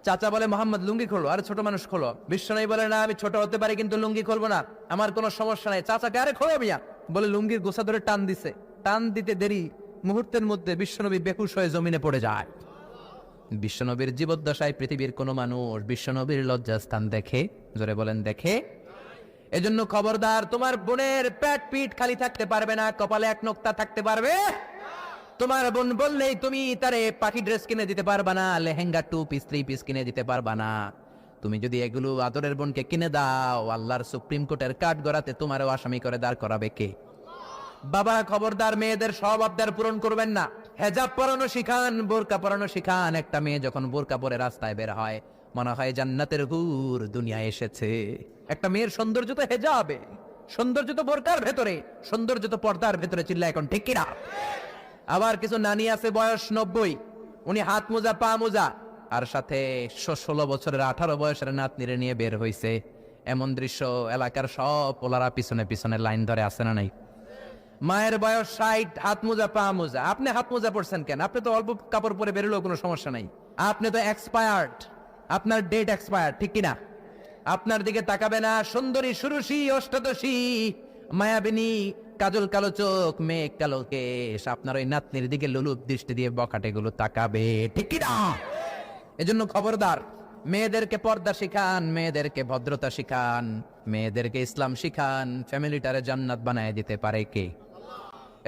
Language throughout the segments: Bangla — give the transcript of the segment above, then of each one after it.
চাচা বলে মোহাম্মদ লুঙ্গি খোলো, আরে ছোট মানুষ খোলো। বিশ্বনবী বলে না আমি ছোট হতে পারি কিন্তু লুঙ্গি খুলবো না, আমার কোনো সমস্যা নাই। চাচাকে আরে খোলো মিয়া, বলে লুঙ্গির গোছা ধরে টান দিছে। টান দিতে দেরি, মুহূর্তের মধ্যে বিশ্বনবী বেকুশ হয়ে জমিনে পড়ে যায়। বিশ্বনবীর জীবদ্দশায় পৃথিবীর কোন মানুষ বিশ্বনবীর লজ্জাস্থান দেখে? জোরে বলেন দেখে? এজন্য খবরদার, তোমার বোনের পেট পিঠ খালি থাকতে পারবে না, কপালে এক নোক্তা থাকতে পারবে। তোমার বোন বললেই তুমি তারে পাখি ড্রেস কিনে দিতে পারবা না, লেহেঙ্গা 2 পিস 3 পিস কিনে দিতে পারবা না। তুমি যদি এগুলো আদরের বোনকে কিনে দাও, আল্লাহর সুপ্রিম কোর্টের কাঠ গড়াতে তোমারও আসামি করে দাঁড় করাবে কে? বাবা খবরদার, মেয়েদের সব আবদার পূরণ করবেন না। হেজাব পরানো শিখান, বোরকা পরানো শিখান। একটা মেয়ে যখন বোরকা পরে রাস্তায় বের হয়, মনে হয় জান্নাতের হুর দুনিয়ায় এসেছে। একটা মেয়ের সৌন্দর্য তো হেজাবে, সৌন্দর্য তো বোরকার ভেতরে, সৌন্দর্য তো পর্দার ভেতরে। চিল্লা এখন ঠিক কিনা? আবার কিছু নানি আছে বয়স 90, উনি হাত মোজা পা মোজা, আর সাথে 16 বছরের 18 বয়সের নাতনিরে নিয়ে বের হইছে। এমন দৃশ্য এলাকার সব পোলারা পিছনে পিছনে লাইন ধরে আসে না নাই? মায়ের বয়স 60, হাত মোজা পা মোজা। আপনি হাত মোজা পড়ছেন কেন? আপনি তো অল্প কাপড় পরে বেরোলেও কোনো সমস্যা নাই। আপনি তো এক্সপায়ার্ড, আপনার ডেট এক্সপায়ার্ড, ঠিক কিনা? আপনার দিকে তাকাবে না সুন্দরী সুরুষী অষ্টাদশী মায়াবিনী কাজল কালো চোখ মেঘ কালো কেশ আপনার ওই নাতনির দিকে লুলুপ দৃষ্টি দিয়ে বখাটে গুলো তাকাবে, ঠিক কিনা? এজন্য খবরদার, মেয়েদেরকে পর্দা শিখান, মেয়েদেরকে ভদ্রতা শিখান, মেয়েদেরকে ইসলাম শিখান। ফ্যামিলিটারে জান্নাত বানায় দিতে পারে কে?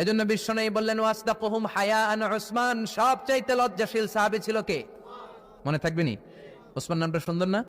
এজন্য বিশ্বনবী বললেন ওয়াসদাকুহুম হায়াআন উসমান, সবচাইতে লজ্জাশীল সাহাবী ছিল কে? মনে থাকবে নি? উসমান নামটা সুন্দর না?